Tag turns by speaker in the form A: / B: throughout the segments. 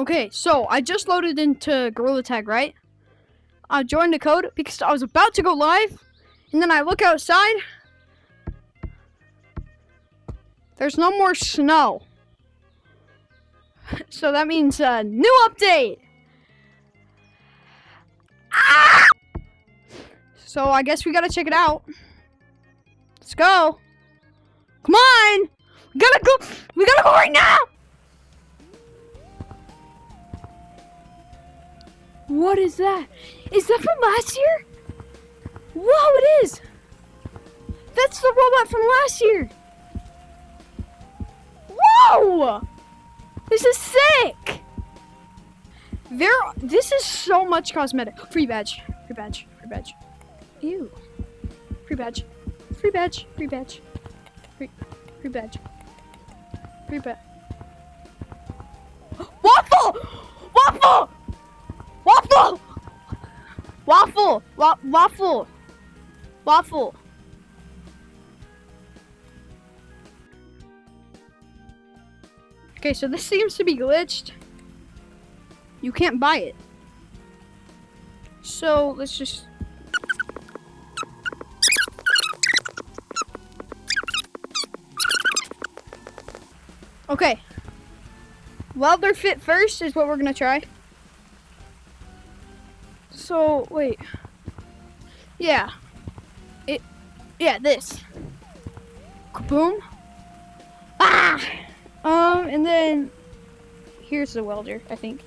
A: Okay, so I just loaded into Gorilla Tag, right? I joined the code because I was about to go live, and then I look outside. There's no more snow. So that means new update. Ah! So I guess we gotta check it out. Let's go. Come on! We gotta go! We gotta go right now! What is that? Is that from last year? Whoa, it is! That's the robot from last year! Whoa! This is sick! This is so much cosmetic. Free badge. Free badge. Free badge. Ew. Free badge. Free badge. Free badge. Free badge. Free badge. Waffle! Waffle! Waffle! Waffle! Waffle! Waffle! Okay, so this seems to be glitched. You can't buy it. So let's just... Okay. Welder fit first is what we're gonna try. So, wait. Yeah. This. Kaboom. Ah! And then here's the welder, I think.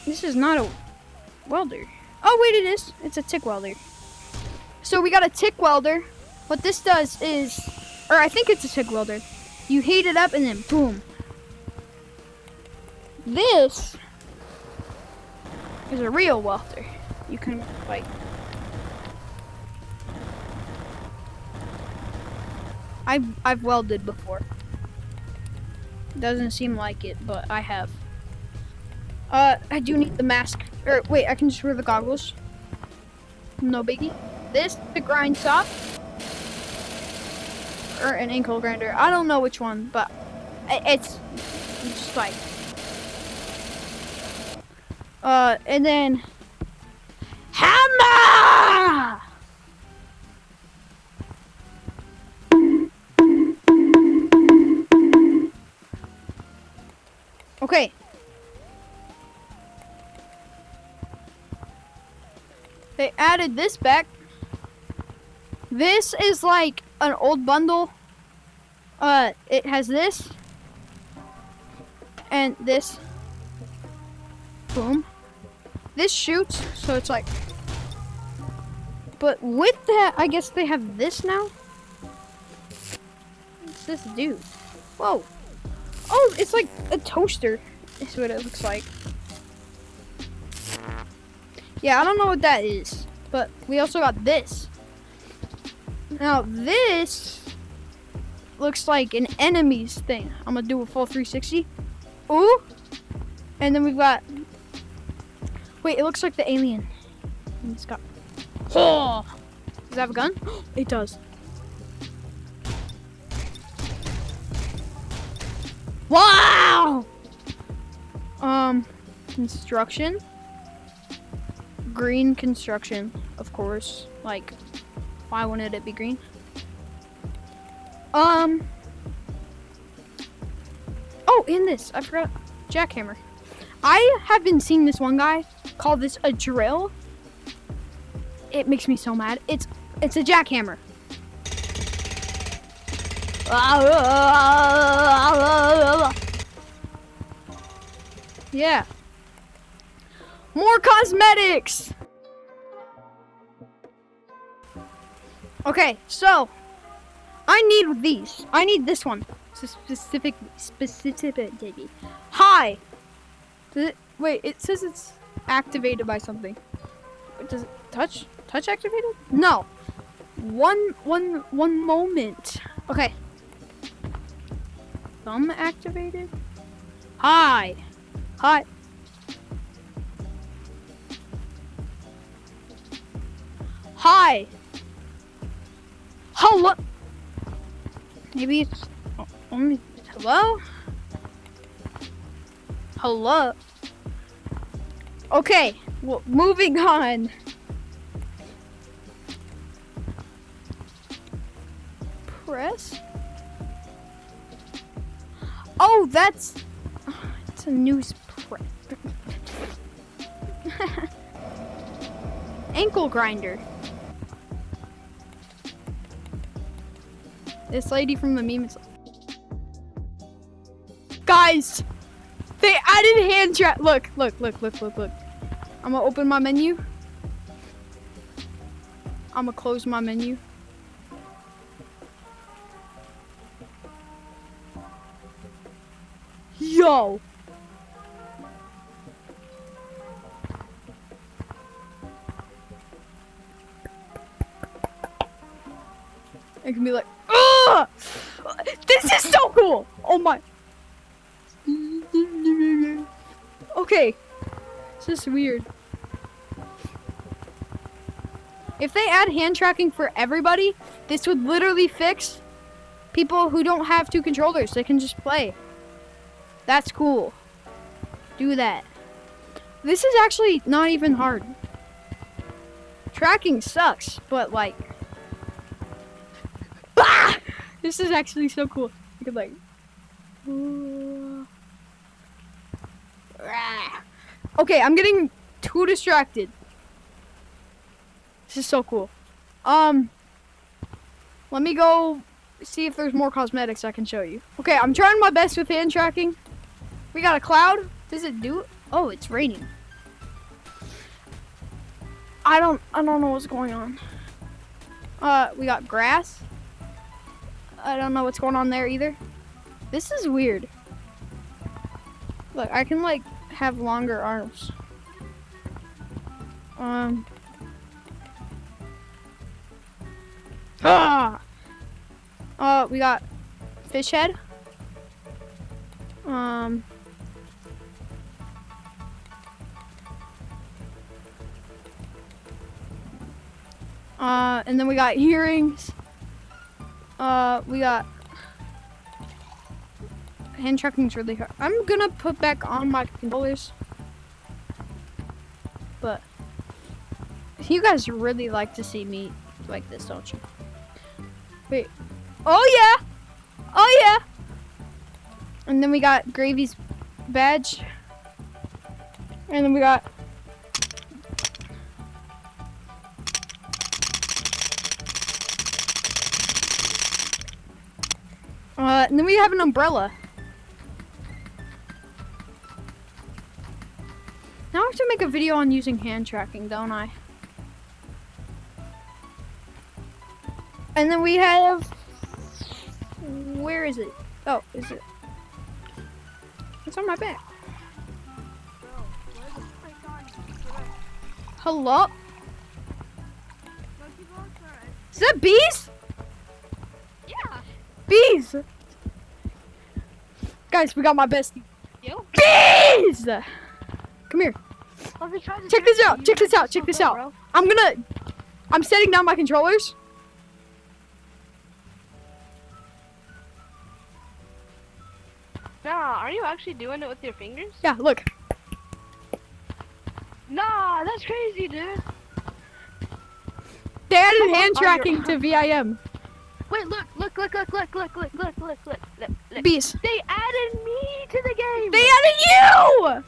A: This is not a welder. Oh, wait, it is. It's a TIG welder. So we got a TIG welder. What this does is, or I think it's a TIG welder. You heat it up and then boom. This is a real welder. You can like, I've welded before. Doesn't seem like it, but I have. I do need the mask. Or wait, I can just wear the goggles. No biggie. This to grind soft. Or an ankle grinder. I don't know which one, but it's just like. And then hammer. Okay. They added this back. This is like an old bundle. It has this and this. Boom. This shoots, so it's like. But with that, I guess they have this now. What's this do? Whoa. Oh, it's like a toaster. Is what it looks like. Yeah, I don't know what that is, but we also got this. Now this looks like an enemies thing. I'm gonna do a full 360. Ooh, and then we've got. Wait, it looks like the alien. And it's got. Oh, does it have a gun? It does. Wow. Construction. Green construction, of course. Like, why wouldn't it be green? Oh, in this, I forgot. Jackhammer. I have been seeing this one guy call this a drill. It makes me so mad. It's a jackhammer. Yeah. More cosmetics! Okay, so I need these. I need this one. Specific. Hi! Wait, it says it's activated by something. Does it touch activated? No. One moment. Okay. Thumb activated? Hi. Hi. Hi. Hello. Maybe it's Hello? Hello? Okay, well, moving on. Press? Oh, it's a news press. Ankle grinder. This lady from the meme is... Guys! They added hand trap. Look. I'm gonna open my menu. I'm gonna close my menu. Yo! It can be like, ugh! This is so cool! Oh my. Okay. This is weird. If they add hand tracking for everybody, this would literally fix people who don't have two controllers. They can just play. That's cool. Do that. This is actually not even hard. Tracking sucks, but like... Ah! This is actually so cool. You could like... Okay, I'm getting too distracted. This is so cool. Let me go see if there's more cosmetics I can show you. Okay, I'm trying my best with hand tracking. We got a cloud. Does it do it? Oh, it's raining. I don't know what's going on. We got grass. I don't know what's going on there either. This is weird. Look, I can like have longer arms. We got fish head. And then we got earrings. We got hand tracking's really hard. I'm gonna put back on my controllers. But you guys really like to see me like this, don't you? Wait. Oh yeah! Oh yeah! And then we got Gravy's badge. And then we got and then we have an umbrella. Now I have to make a video on using hand tracking, don't I? And then we have... Where is it? Oh, is it? It's on my back. Hello? Is that bees?
B: Yeah.
A: Bees! Guys, we got my bestie.
B: You?
A: Bees! Come here.
B: Check
A: this out. Check this out. Check this out. I'm setting down my controllers.
B: Nah, are you actually doing it with your fingers?
A: Yeah, look.
B: Nah, that's crazy, dude.
A: They added hand tracking to VIM.
B: Wait, look.
A: Bees.
B: They added me to the game.
A: They added you!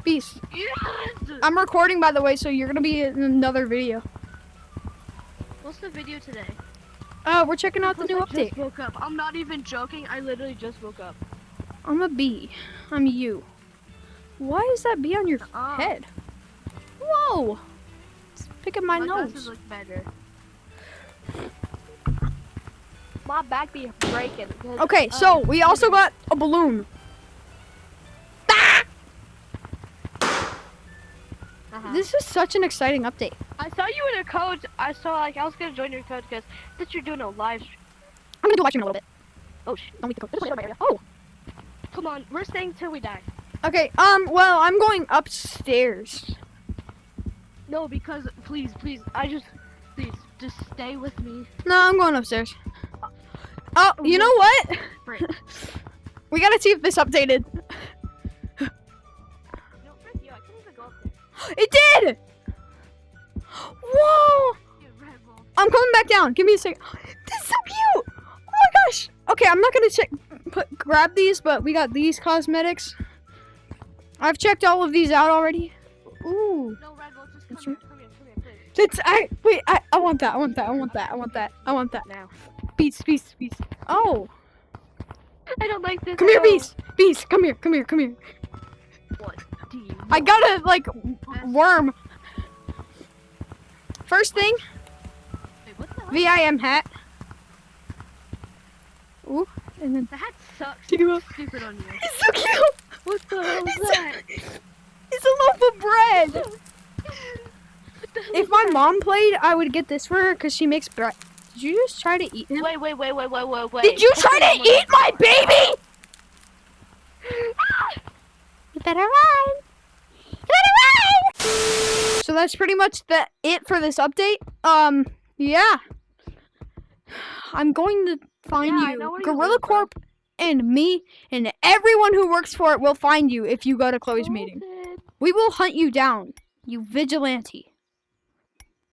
A: Bees.
B: Yes!
A: I'm recording, by the way, so you're gonna be in another video.
B: What's the video today?
A: We're checking out the new
B: I
A: update.
B: just woke up. I'm not even joking. I literally just woke up.
A: I'm a bee. I'm you. Why is that bee on your head? Whoa! It's picking my nose.
B: Glasses look better. My back be breaking.
A: Okay, so we also got a balloon. This is such an exciting update.
B: I saw you in a code. I was gonna join your code because since you're doing a live stream.
A: I'm gonna do a live stream in a little bit.
B: Oh shit.
A: Don't leave the code. Oh.
B: Come on, we're staying till we die.
A: Okay, well, I'm going upstairs.
B: No, because please, please, just stay with me.
A: No, I'm going upstairs. Oh, you know what?
B: Frick.
A: We gotta see if this updated.
B: No, frick you. I couldn't even go up there.
A: It did! Whoa!
B: Dude, Red Bull.
A: I'm coming back down. Give me a second. This is so cute! Oh my gosh! Okay, I'm not gonna grab these, but we got these cosmetics. I've checked all of these out already. Ooh.
B: No, Red Bull, just
A: That's
B: come here, please.
A: I want that. I want that. I want that. I want that. I want that.
B: Now.
A: Beast. Oh.
B: I don't like this.
A: Come here,
B: at all.
A: Beast. Come here.
B: What do you
A: I got a, like, worm. First thing,
B: Wait, what the hell?
A: VIM hat. Ooh. And then,
B: The hat sucks.
A: Take him out.
B: Stupid on you.
A: it's so cute.
B: What the hell is
A: It's
B: that?
A: It's a loaf of bread.
B: What the hell
A: If
B: is
A: my
B: that?
A: mom played, I would get this for her because she makes bread. Did you just try to eat him?
B: Wait.
A: Did you try to eat my baby? You better run. So that's pretty much it for this update. Yeah. I'm going to find
B: Yeah, I know
A: you.
B: where you
A: Gorilla
B: live, bro.
A: Corp and me and everyone who works for it will find you if you go to Chloe's meeting. We will hunt you down, you vigilante.